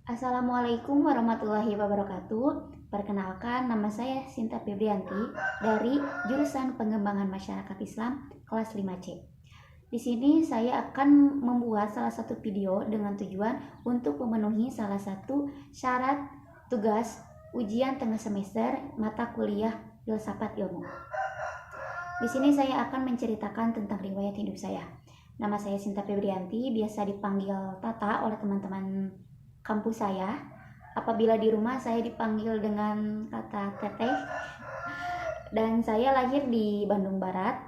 Assalamualaikum warahmatullahi wabarakatuh. Perkenalkan, nama saya Sinta Febrianti dari jurusan Pengembangan Masyarakat Islam kelas 5C. Di sini saya akan membuat salah satu video dengan tujuan untuk memenuhi salah satu syarat tugas ujian tengah semester mata kuliah Filsafat Ilmu. Di sini saya akan menceritakan tentang riwayat hidup saya. Nama saya Sinta Febrianti, biasa dipanggil Tata oleh teman-teman kampus saya. Apabila di rumah saya dipanggil dengan kata Teteh. Dan saya lahir di Bandung Barat,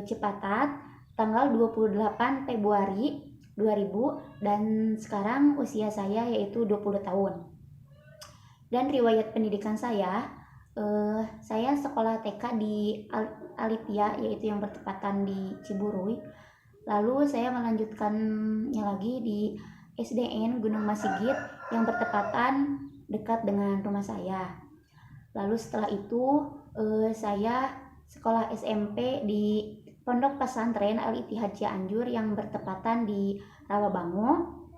Cipatat, tanggal 28 Februari 2000, dan sekarang usia saya yaitu 20 tahun. Dan riwayat pendidikan saya sekolah TK di Alipia, yaitu yang bertepatan di Ciburuy. Lalu saya melanjutkannya lagi di SDN Gunung Masigit yang bertepatan dekat dengan rumah saya. Lalu setelah itu saya sekolah SMP di Pondok Pesantren Al-Ittihad Cianjur yang bertepatan di Rawabango.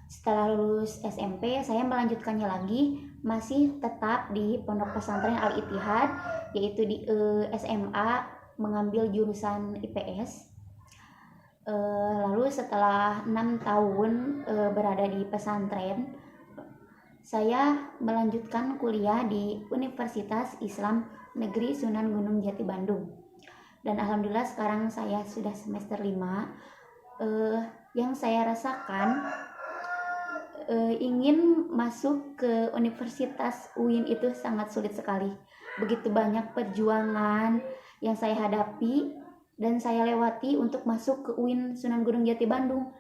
Setelah lulus SMP, saya melanjutkannya lagi masih tetap di Pondok Pesantren Al-Ittihad, yaitu di SMA mengambil jurusan IPS. Lalu setelah 6 tahun berada di pesantren, saya melanjutkan kuliah di Universitas Islam Negeri Sunan Gunung Jati Bandung. Dan alhamdulillah sekarang saya sudah semester 5. Yang saya rasakan ingin masuk ke Universitas UIN itu sangat sulit sekali. Begitu banyak perjuangan yang saya hadapi dan saya lewati untuk masuk ke UIN Sunan Gunung Jati Bandung.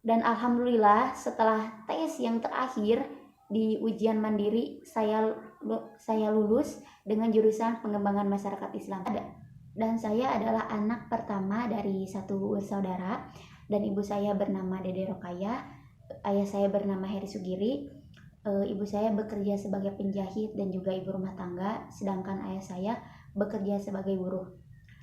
Dan alhamdulillah setelah tes yang terakhir di ujian mandiri, saya lulus dengan jurusan Pengembangan Masyarakat Islam. Dan saya adalah anak pertama dari satu bersaudara, dan ibu saya bernama Dede Rokaya, ayah saya bernama Heri Sugiri. Ibu saya bekerja sebagai penjahit dan juga ibu rumah tangga, sedangkan ayah saya bekerja sebagai buruh.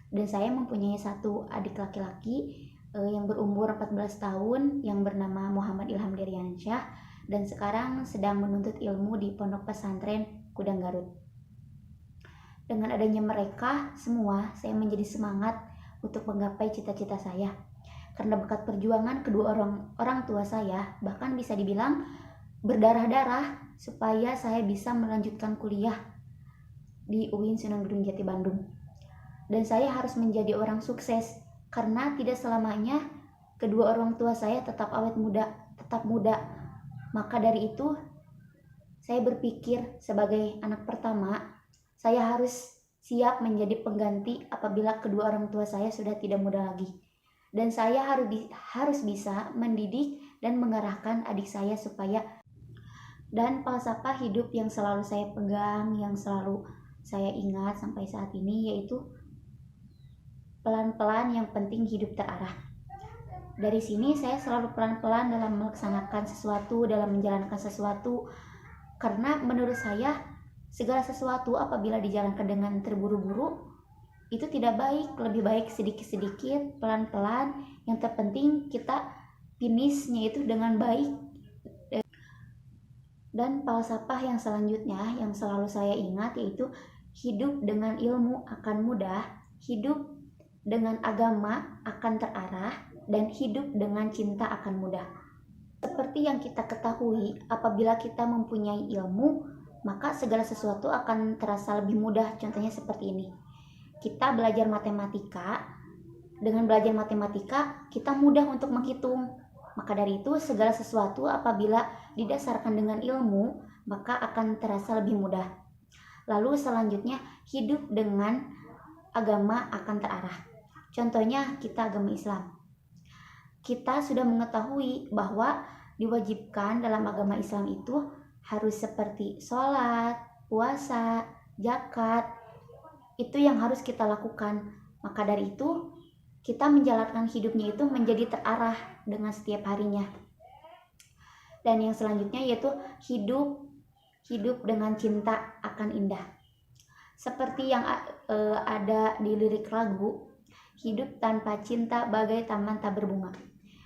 Dan saya mempunyai satu adik laki-laki yang berumur 14 tahun yang bernama Muhammad Ilham Deriansyah, dan sekarang sedang menuntut ilmu di Pondok Pesantren Kudang Garut. Dengan adanya mereka semua, saya menjadi semangat untuk menggapai cita-cita saya. Karena berkat perjuangan kedua orang tua saya, bahkan bisa dibilang berdarah-darah supaya saya bisa melanjutkan kuliah di UIN Sunan Gunung Jati Bandung. Dan saya harus menjadi orang sukses, karena tidak selamanya kedua orang tua saya tetap tetap muda. Maka dari itu, saya berpikir sebagai anak pertama, saya harus siap menjadi pengganti apabila kedua orang tua saya sudah tidak muda lagi. Dan saya harus bisa mendidik dan mengarahkan adik saya supaya, dan falsafah hidup yang selalu saya pegang, yang selalu saya ingat sampai saat ini, yaitu pelan-pelan yang penting hidup terarah. Dari sini saya selalu pelan-pelan dalam melaksanakan sesuatu, dalam menjalankan sesuatu, karena menurut saya segala sesuatu apabila dijalankan dengan terburu-buru itu tidak baik. Lebih baik sedikit-sedikit, pelan-pelan. Yang terpenting kita finishnya itu dengan baik. Dan falsafah yang selanjutnya yang selalu saya ingat yaitu hidup dengan ilmu akan mudah, hidup dengan agama akan terarah, dan hidup dengan cinta akan mudah. Seperti yang kita ketahui, apabila kita mempunyai ilmu, maka segala sesuatu akan terasa lebih mudah. Contohnya seperti ini. Kita belajar matematika, dengan belajar matematika kita mudah untuk menghitung. Maka dari itu segala sesuatu apabila didasarkan dengan ilmu, maka akan terasa lebih mudah. Lalu selanjutnya, hidup dengan agama akan terarah. Contohnya kita agama Islam. Kita sudah mengetahui bahwa diwajibkan dalam agama Islam itu harus seperti sholat, puasa, zakat. Itu yang harus kita lakukan. Maka dari itu kita menjalankan hidupnya itu menjadi terarah dengan setiap harinya. Dan yang selanjutnya yaitu hidup dengan cinta akan indah. Seperti yang ada di lirik lagu, hidup tanpa cinta bagai taman tak berbunga.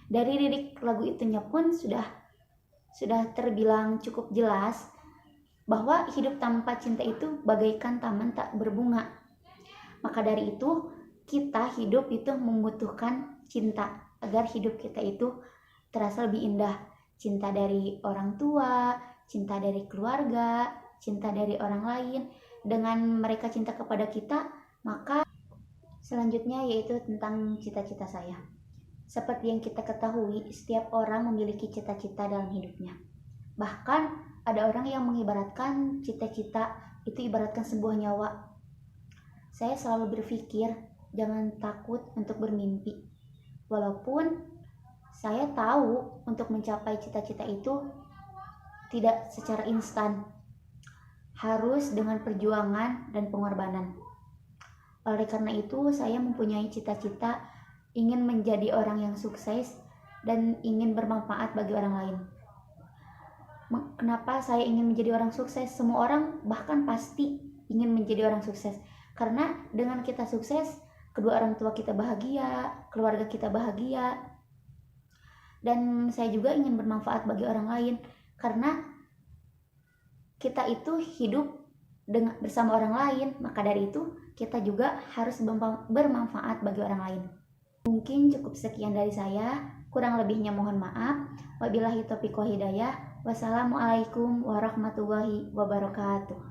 Dari lirik lagu itunya pun sudah sudah terbilang cukup jelas bahwa hidup tanpa cinta itu bagaikan taman tak berbunga. Maka dari itu, kita hidup itu membutuhkan cinta agar hidup kita itu terasa lebih indah. Cinta dari orang tua, cinta dari keluarga, cinta dari orang lain. Dengan mereka cinta kepada kita, maka selanjutnya yaitu tentang cita-cita saya. Seperti yang kita ketahui, setiap orang memiliki cita-cita dalam hidupnya. Bahkan ada orang yang mengibaratkan cita-cita itu ibaratkan sebuah nyawa. Saya selalu berpikir, jangan takut untuk bermimpi. Walaupun saya tahu untuk mencapai cita-cita itu tidak secara instan, harus dengan perjuangan dan pengorbanan. Oleh karena itu, saya mempunyai cita-cita ingin menjadi orang yang sukses dan ingin bermanfaat bagi orang lain. Kenapa saya ingin menjadi orang sukses? Semua orang bahkan pasti ingin menjadi orang sukses. Karena dengan kita sukses, kedua orang tua kita bahagia, keluarga kita bahagia. Dan saya juga ingin bermanfaat bagi orang lain. Karena kita itu hidup bersama orang lain. Maka dari itu, kita juga harus bermanfaat bagi orang lain. Mungkin cukup sekian dari saya. Kurang lebihnya mohon maaf. Wabillahi taufiq wal hidayah. Wassalamualaikum warahmatullahi wabarakatuh.